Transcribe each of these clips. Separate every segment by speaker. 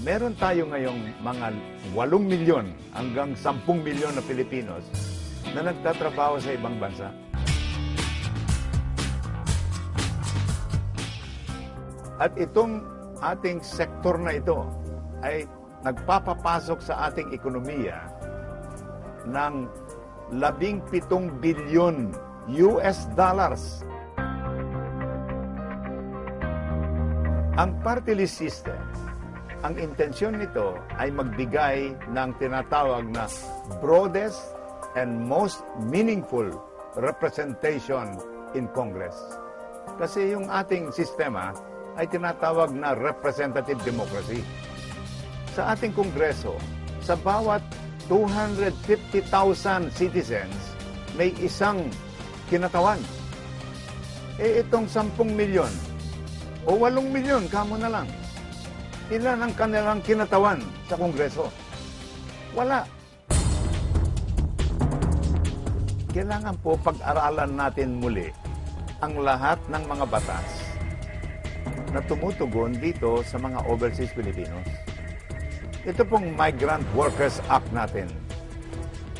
Speaker 1: Meron tayo ngayong mga 8 milyon hanggang 10 milyon na Pilipinos na nagtatrabaho sa ibang bansa. At itong ating sektor na ito ay nagpapapasok sa ating ekonomiya ng 17 bilyon US dollars. Ang party list system, ang intensyon nito ay magbigay ng tinatawag na broadest and most meaningful representation in Congress. Kasi yung ating sistema ay tinatawag na representative democracy. Sa ating Kongreso, sa bawat 250,000 citizens, may isang kinatawan. Itong 10 milyon o 8 milyon, kamo na lang. Ilan ang kanilang kinatawan sa Kongreso? Wala. Kailangan po pag-aralan natin muli ang lahat ng mga batas na tumutugon dito sa mga overseas Filipinos. Ito pong Migrant Workers Act natin.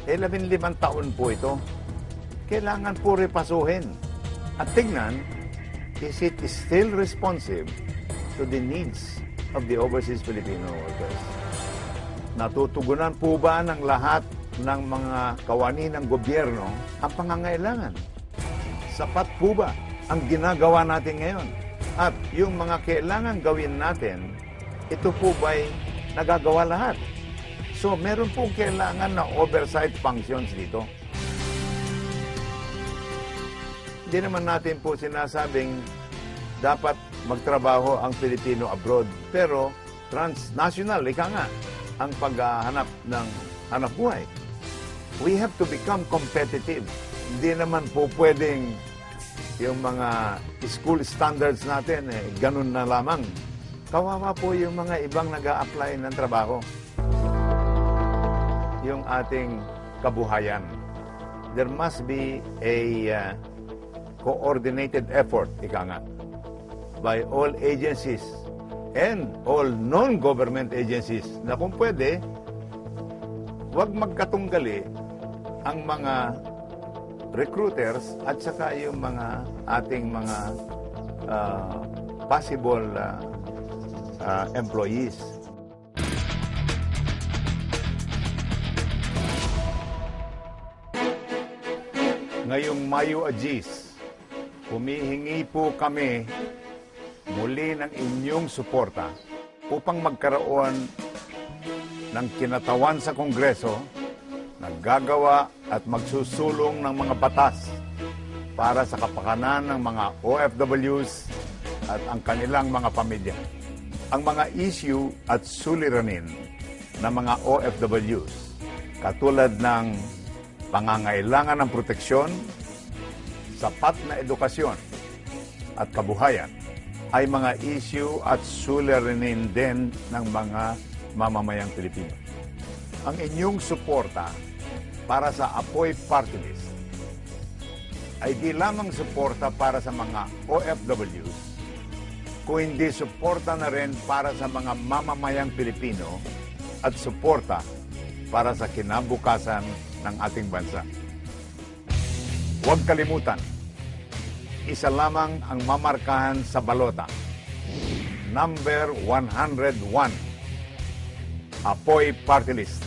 Speaker 1: 15 taon po ito. Kailangan po repasuhin. At tignan, is it still responsive to the needs of the overseas Filipino workers? Natutugunan po ba ng lahat ng mga kawani ng gobyerno ang pangangailangan? Sapat po ba ang ginagawa natin ngayon? At yung mga kailangan gawin natin, ito po ba'y nagagawa lahat? So, meron pong kailangan na oversight functions dito. Hindi naman natin po sinasabing dapat magtrabaho ang Pilipino abroad. Pero transnational, ika nga, ang paghahanap ng hanap buhay. We have to become competitive. Hindi naman po pwedeng yung mga school standards natin, ganun na lamang. Kawawa po yung mga ibang nag-a-apply ng trabaho. Yung ating kabuhayan. There must be a coordinated effort, ika nga, by all agencies and all non-government agencies na kung pwede, huwag magkatunggali ang mga recruiters at saka yung mga ating mga possible employees. Ngayong Mayo Agis, humihingi po kami muli ng inyong suporta upang magkaroon ng kinatawan sa Kongreso na gagawa at magsusulong ng mga batas para sa kapakanan ng mga OFWs at ang kanilang mga pamilya. Ang mga issue at suliranin ng mga OFWs, katulad ng pangangailangan ng proteksyon, sapat na edukasyon at kabuhayan, ay mga issue at suliranin din ng mga mamamayang Pilipino. Ang inyong suporta para sa Apoy Party List ay di lamang suporta para sa mga OFWs, kung hindi suporta na rin para sa mga mamamayang Pilipino at suporta para sa kinabukasan ng ating bansa. Huwag kalimutan, isa lamang ang mamarkahan sa balota. Number 101, Apoy Party List.